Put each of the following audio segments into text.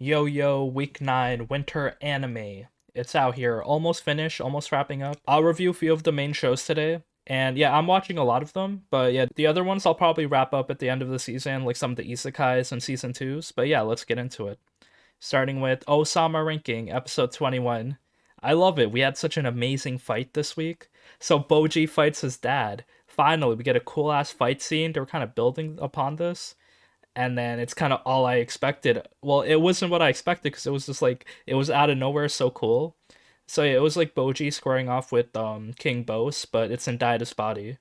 Yo Yo Week 9 Winter Anime. It's out here. Almost finished, almost wrapping up. I'll review a few of the main shows today. And yeah, I'm watching a lot of them. But yeah, the other ones I'll probably wrap up at the end of the season, like some of the isekais and season 2s. But yeah, let's get into it. Starting with Ousama Ranking, episode 21. I love it. We had such an amazing fight this week. So Boji fights his dad. Finally, we get a cool ass fight scene. They were kind of building upon this, and then it's kind of all I expected. Well, it wasn't what I expected because it was just like it was out of nowhere, so cool. So yeah, it was like Boji squaring off with King Bose, but it's in Daida's body.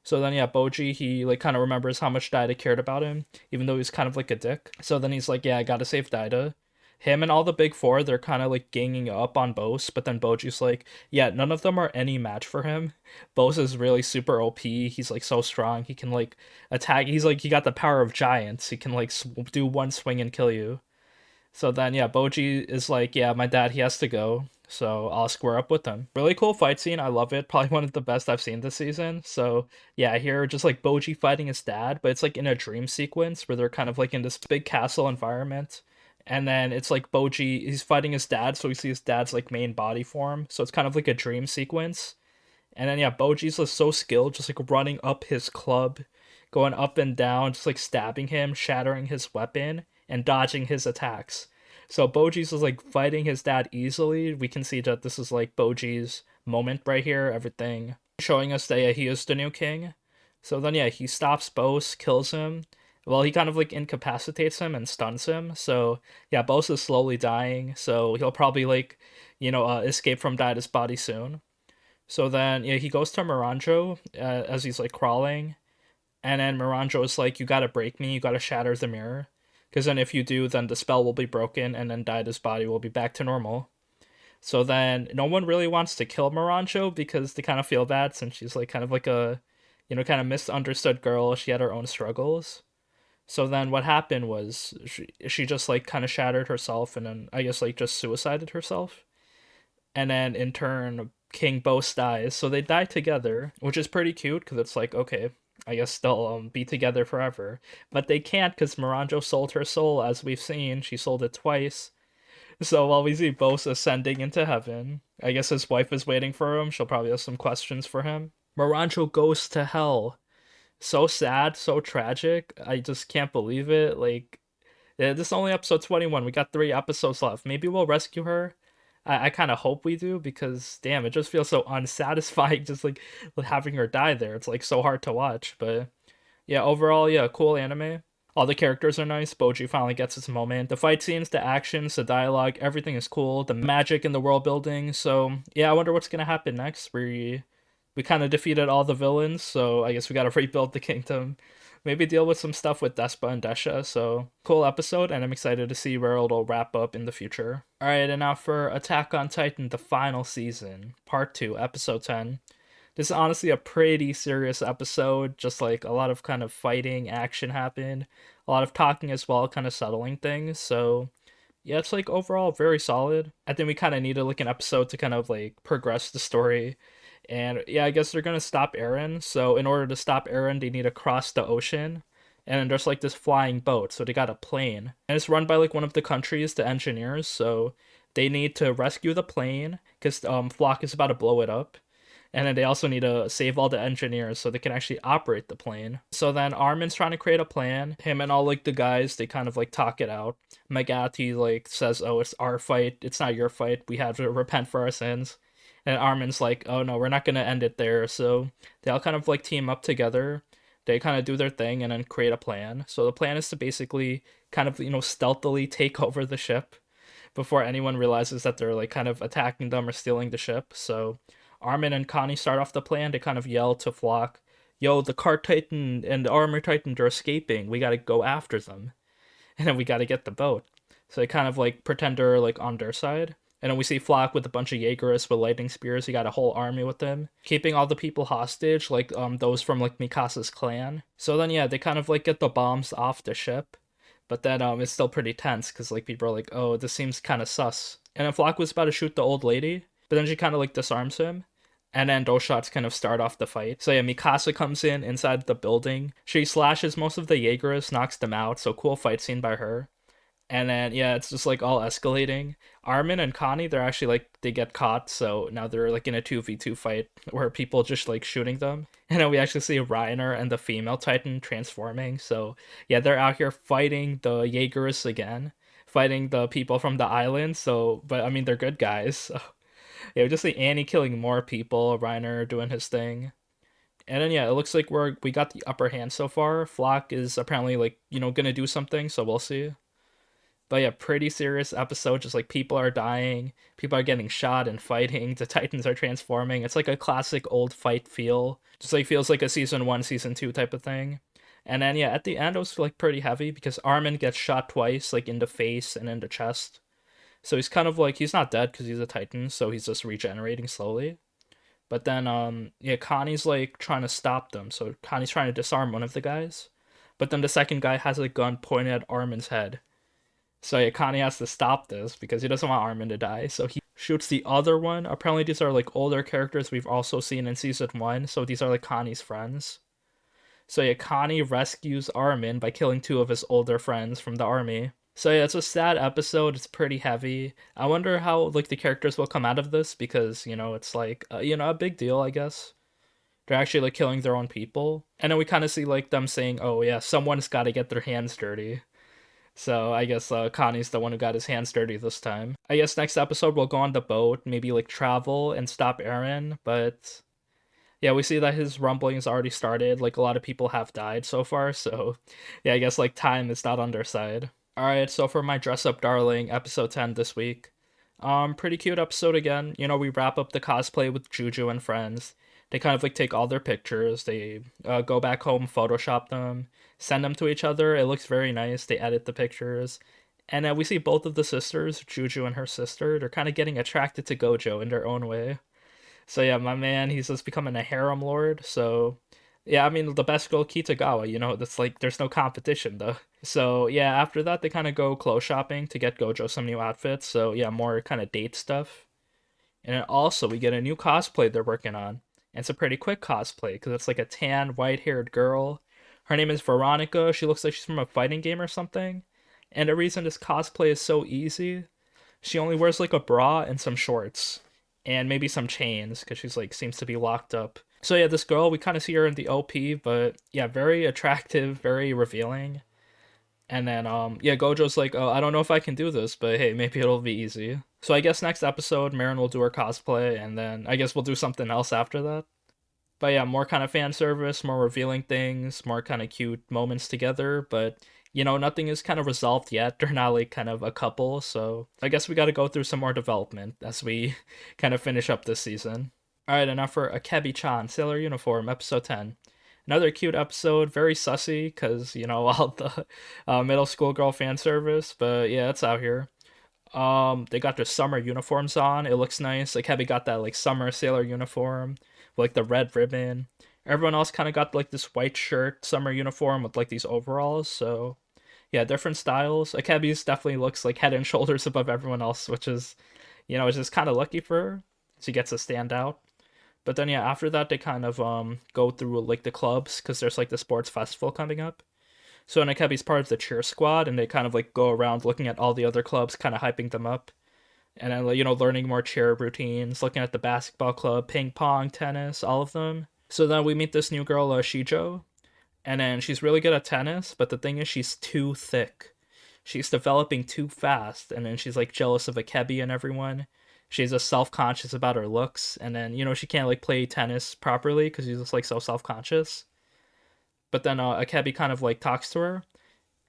So then yeah, Boji he like kind of remembers how much Daida cared about him, even though he's kind of like a dick. So then he's like, yeah, I gotta save Daida. Him and all the big four, they're kind of like ganging up on Bose, but then Boji's like, yeah, none of them are any match for him. Bose is really super OP. He's like so strong. He can like attack. He's like he got the power of giants. He can like do one swing and kill you. So then yeah, Boji is like, yeah, my dad he has to go. So I'll square up with him. Really cool fight scene. I love it. Probably one of the best I've seen this season. So yeah, here just like Boji fighting his dad, but it's like in a dream sequence where they're kind of like in this big castle environment. And then it's like Boji, he's fighting his dad, so we see his dad's like main body form. So it's kind of like a dream sequence. And then yeah, Boji's just so skilled, just like running up his club, going up and down, just like stabbing him, shattering his weapon, and dodging his attacks. So Boji's is like fighting his dad easily. We can see that this is like Boji's moment right here, everything showing us that yeah, he is the new king. So then yeah, he stops Bose, kills him. Well, he kind of like incapacitates him and stuns him. So yeah, Bose is slowly dying. So he'll probably like, escape from Daida's body soon. So then, yeah, he goes to Miranjo as he's like crawling, and then Miranjo is like, "You gotta break me. You gotta shatter the mirror, because then if you do, then the spell will be broken, and then Daida's body will be back to normal." So then, no one really wants to kill Miranjo because they kind of feel bad since she's like kind of like a, kind of misunderstood girl. She had her own struggles. So then, what happened was she just like kind of shattered herself, and then I guess like just suicided herself, and then in turn King Bose dies. So they die together, which is pretty cute because it's like, okay, I guess they'll be together forever. But they can't because Miranjo sold her soul, as we've seen. She sold it twice. So while we see Bose ascending into heaven, I guess his wife is waiting for him. She'll probably have some questions for him. Miranjo goes to hell. So sad, so tragic. I just can't believe it. Like, yeah, this is only episode 21. We got 3 episodes left. Maybe we'll rescue her. I kind of hope we do because damn, it just feels so unsatisfying just like having her die there. It's like so hard to watch. But yeah, overall, yeah, cool anime. All the characters are nice. Boji finally gets his moment. The fight scenes, the actions, the dialogue, everything is cool. The magic and the world building. So yeah, I wonder what's gonna happen next. We kind of defeated all the villains, so I guess we gotta rebuild the kingdom. Maybe deal with some stuff with Despa and Desha. So cool episode, and I'm excited to see where it'll wrap up in the future. All right, and now for Attack on Titan, the final season, part 2, episode 10. This is honestly a pretty serious episode. Just like a lot of kind of fighting, action happened, a lot of talking as well, kind of settling things. So yeah, it's like overall very solid. I think we kind of needed like an episode to kind of like progress the story. And yeah, I guess they're gonna stop Eren. So in order to stop Eren, they need to cross the ocean. And there's like this flying boat, so they got a plane. And it's run by like one of the countries, the engineers. So they need to rescue the plane because Flock is about to blow it up. And then they also need to save all the engineers so they can actually operate the plane. So then Armin's trying to create a plan. Him and all like the guys, they kind of like talk it out. Megati like says, "Oh, it's our fight. It's not your fight. We have to repent for our sins." And Armin's like, "Oh no, we're not gonna end it there." So they all kind of like team up together. They kind of do their thing and then create a plan. So the plan is to basically kind of stealthily take over the ship before anyone realizes that they're like kind of attacking them or stealing the ship. So Armin and Connie start off the plan. They kind of yell to Flock, "Yo, the Cart Titan and the Armor Titan are escaping. We gotta go after them, and then we gotta get the boat." So they kind of like pretend they're like on their side. And then we see Flock with a bunch of Jaegerists with lightning spears. He got a whole army with him, keeping all the people hostage, like those from like Mikasa's clan. So then yeah, they kind of like get the bombs off the ship, but then it's still pretty tense because like people are like, "Oh, this seems kind of sus." And then Flock was about to shoot the old lady, but then she kind of like disarms him. And then those shots kind of start off the fight. So yeah, Mikasa comes in inside the building. She slashes most of the Jaegerists, knocks them out. So cool fight scene by her. And then yeah, it's just like all escalating. Armin and Connie, they're actually like they get caught, so now they're like in a 2v2 fight where people just like shooting them. And then we actually see Reiner and the female Titan transforming. So yeah, they're out here fighting the Jaegers again, fighting the people from the island. So but I mean they're good guys. So yeah, we just see Annie killing more people, Reiner doing his thing. And then yeah, it looks like we got the upper hand so far. Flock is apparently like, gonna do something, so we'll see. But yeah, pretty serious episode. Just like people are dying, people are getting shot and fighting. The Titans are transforming. It's like a classic old fight feel. Just like feels like a season one, season two type of thing. And then yeah, at the end it was like pretty heavy because Armin gets shot twice, like in the face and in the chest. So he's kind of like he's not dead because he's a Titan, so he's just regenerating slowly. But then yeah, Connie's like trying to stop them. So Connie's trying to disarm one of the guys. But then the second guy has a gun pointed at Armin's head. So yeah, Connie has to stop this because he doesn't want Armin to die. So he shoots the other one. Apparently these are like older characters we've also seen in season one. So these are like Connie's friends. So yeah, Connie rescues Armin by killing two of his older friends from the army. So yeah, it's a sad episode. It's pretty heavy. I wonder how like the characters will come out of this because it's like a big deal, I guess. They're actually like killing their own people, and then we kind of see like them saying, "Oh yeah, someone's got to get their hands dirty." So I guess Connie's the one who got his hands dirty this time. I guess next episode we'll go on the boat, maybe like travel and stop Eren, but yeah, we see that his rumblings already started. Like a lot of people have died so far, so yeah, I guess like time is not on their side. All right, so for my dress up darling episode 10 this week. Pretty cute episode again. We wrap up the cosplay with Juju and friends. They kind of like take all their pictures. They go back home, Photoshop them, send them to each other. It looks very nice. They edit the pictures. And we see both of the sisters, Juju and her sister, they're kind of getting attracted to Gojo in their own way. So yeah, my man, he's just becoming a harem lord. So yeah, I mean the best girl Kitagawa, that's like there's no competition though. So yeah, after that they kind of go clothes shopping to get Gojo some new outfits. So yeah, more kind of date stuff. And then also we get a new cosplay they're working on. And it's a pretty quick cosplay because it's like a tan, white-haired girl. Her name is Veronica. She looks like she's from a fighting game or something. And the reason this cosplay is so easy, she only wears like a bra and some shorts and maybe some chains because she's like seems to be locked up. So yeah, this girl, we kind of see her in the OP, but yeah, very attractive, very revealing. And then yeah, Gojo's like, "Oh, I don't know if I can do this, but hey, maybe it'll be easy." So I guess next episode Marin will do her cosplay and then I guess we'll do something else after that. But yeah, more kind of fan service, more revealing things, more kind of cute moments together, but nothing is kind of resolved yet. They're not like kind of a couple, so I guess we got to go through some more development as we kind of finish up this season. All right, and now for Akebi-chan, Sailor Uniform, episode 10. Another cute episode, very sussy, because, all the middle school girl fan service, but yeah, it's out here. They got their summer uniforms on. It looks nice. Like Akebi got that like summer sailor uniform with like the red ribbon. Everyone else kind of got like this white shirt, summer uniform with like these overalls. So yeah, different styles. Akebi's definitely looks like head and shoulders above everyone else, which is, it's just kind of lucky for her. She gets to stand out. But then yeah, after that they kind of go through like the clubs because there's like the sports festival coming up. So Akebi's part of the cheer squad, and they kind of like go around looking at all the other clubs, kind of hyping them up, and then learning more cheer routines, looking at the basketball club, ping pong, tennis, all of them. So then we meet this new girl, Shijo, and then she's really good at tennis, but the thing is she's too thick. She's developing too fast, and then she's like jealous of Akebi and everyone. She's just self-conscious about her looks, and then she can't like play tennis properly because she's just like so self-conscious. But then Akebi kind of like talks to her,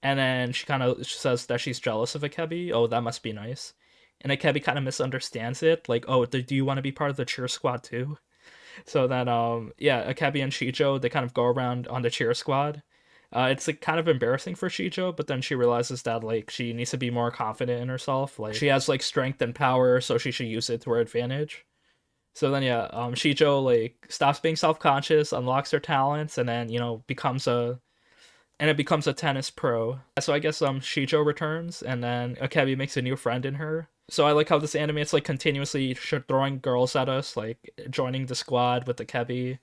and then she kind of says that she's jealous of Akebi. Oh, that must be nice. And Akebi kind of misunderstands it, like, oh, do you want to be part of the cheer squad too? So then, yeah, Akebi and Shijo they kind of go around on the cheer squad. It's like kind of embarrassing for Shijo, but then she realizes that like she needs to be more confident in herself. Like she has like strength and power, so she should use it to her advantage. So then yeah, Shijo like stops being self-conscious, unlocks her talents, and then becomes a tennis pro. So I guess Shijo returns, and then Akebi makes a new friend in her. So I like how this anime it's like continuously throwing girls at us, like joining the squad with Akebi,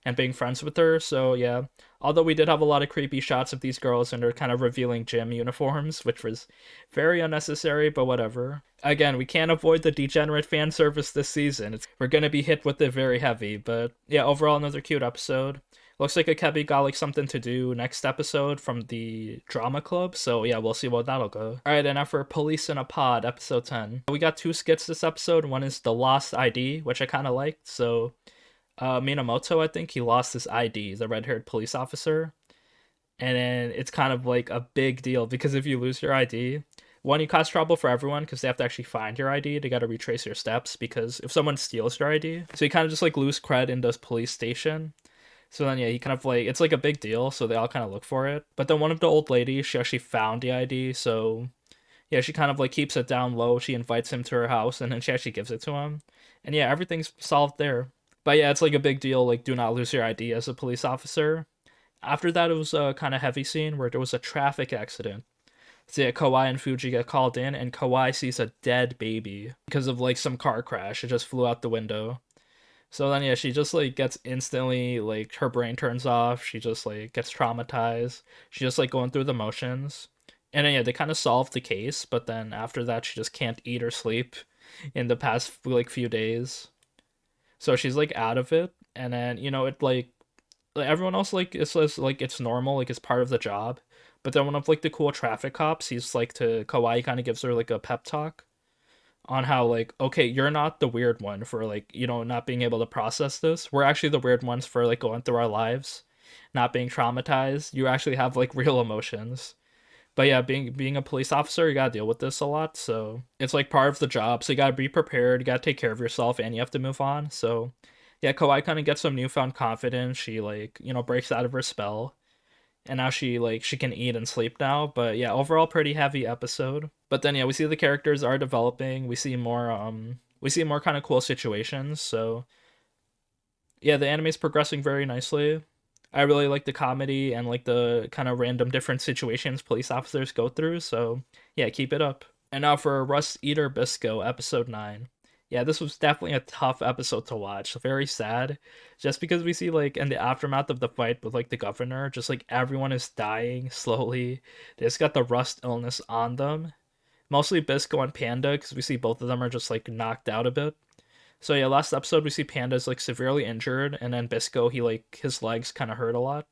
and being friends with her. So yeah, although we did have a lot of creepy shots of these girls and their kind of revealing gym uniforms, which was very unnecessary, but whatever. Again, we can't avoid the degenerate fan service this season. We're gonna be hit with it very heavy, but yeah, overall another cute episode. Looks like Akebi got like something to do next episode from the drama club, so yeah, we'll see what that'll go. Alright, and now for Police in a Pod, episode 10. We got 2 skits this episode. One is the Lost ID, which I kind of liked. So Minamoto, I think he lost his ID, the red-haired police officer. And then it's kind of like a big deal because if you lose your ID, one, you cause trouble for everyone because they have to actually find your ID. They got to retrace your steps because if someone steals your ID, so you kind of just like lose cred in this police station. So then, yeah, he kind of like, it's like a big deal, so they all kind of look for it. But then one of the old ladies, she actually found the ID, so yeah, she kind of like keeps it down low. She invites him to her house, and then she actually gives it to him. And yeah, everything's solved there. But yeah, it's like a big deal, like, do not lose your ID as a police officer. After that, it was a kind of heavy scene where there was a traffic accident. So yeah, Kawai and Fuji get called in, and Kawai sees a dead baby because of like some car crash. It just flew out the window. So then, yeah, she just like gets instantly like her brain turns off. She just like gets traumatized. She's just like going through the motions. And then, yeah, they kind of solve the case, but then after that, she just can't eat or sleep in the past like few days. So she's like out of it, and then it like everyone else like it says like it's normal, like it's part of the job. But then one of like the cool traffic cops, he's like to Kawaii, kind of gives her like a pep talk on how like, okay, you're not the weird one for like not being able to process this. We're actually the weird ones for like going through our lives, not being traumatized. You actually have like real emotions. But yeah, being a police officer, you gotta deal with this a lot. So it's like part of the job. So you gotta be prepared. You gotta take care of yourself, and you have to move on. So yeah, Kawaii kind of gets some newfound confidence. She like breaks out of her spell, and now she can eat and sleep now. But yeah, overall pretty heavy episode. But then yeah, we see the characters are developing. We see more kind of cool situations. So yeah, the anime is progressing very nicely. I really like the comedy and like the kind of random different situations police officers go through. So yeah, keep it up. And now for Rust Eater Bisco, episode 9. Yeah, this was definitely a tough episode to watch. Very sad. Just because we see like in the aftermath of the fight with like the governor, just like everyone is dying slowly. They just got the rust illness on them. Mostly Bisco and Panda, because we see both of them are just like knocked out a bit. So yeah, last episode we see Panda's like severely injured, and then Bisco, he like his legs kind of hurt a lot.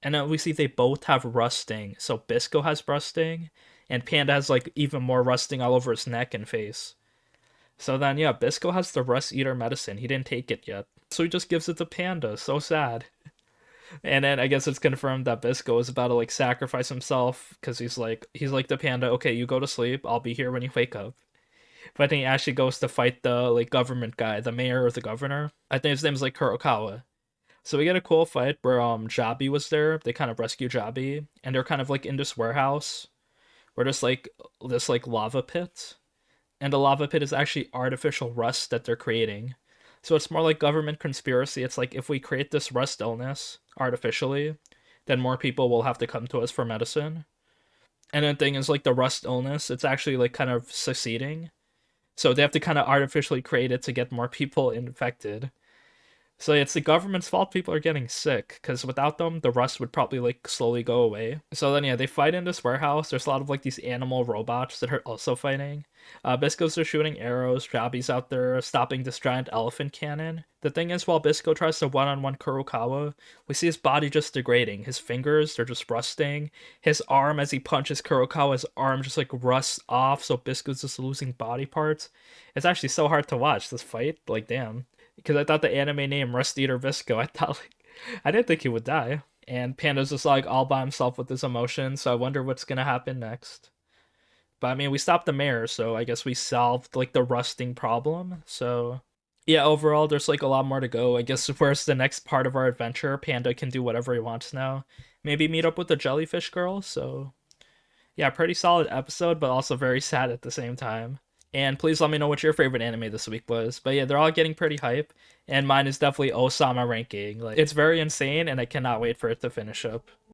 And then we see they both have rusting. So Bisco has rusting, and Panda has like even more rusting all over his neck and face. So then yeah, Bisco has the Rust Eater medicine. He didn't take it yet, so he just gives it to Panda. So sad. And then I guess it's confirmed that Bisco is about to like sacrifice himself because he's like the Panda. Okay, you go to sleep. I'll be here when you wake up. But I think he actually goes to fight the like government guy, the mayor or the governor. I think his name is like Kurokawa. So we get a cool fight where Jabi was there. They kind of rescue Jabi, and they're kind of like in this warehouse where there's like this like lava pit, and the lava pit is actually artificial rust that they're creating. So it's more like government conspiracy. It's like if we create this rust illness artificially, then more people will have to come to us for medicine. And the thing is like the rust illness, it's actually like kind of succeeding. So they have to kind of artificially create it to get more people infected. So it's the government's fault people are getting sick, because without them, the rust would probably like slowly go away. So then yeah, they fight in this warehouse. There's a lot of like these animal robots that are also fighting. Bisco's are shooting arrows. Jabi's out there stopping this giant elephant cannon. The thing is, while Bisco tries to one-on-one Kurokawa, we see his body just degrading. His fingers, they're just rusting. His arm, as he punches Kurokawa's arm, just like rusts off, so Bisco's just losing body parts. It's actually so hard to watch this fight. Like, damn. Because I thought the anime name Rust Eater Bisco, I didn't think he would die. And Panda's just like all by himself with his emotions, so I wonder what's gonna happen next. But I mean, we stopped the mayor, so I guess we solved like the rusting problem. So yeah, overall, there's like a lot more to go. I guess where's the next part of our adventure? Panda can do whatever he wants now. Maybe meet up with the jellyfish girl. So yeah, pretty solid episode, but also very sad at the same time. And please let me know what your favorite anime this week was. But yeah, they're all getting pretty hype. And mine is definitely Ousama Ranking. Like, it's very insane, and I cannot wait for it to finish up.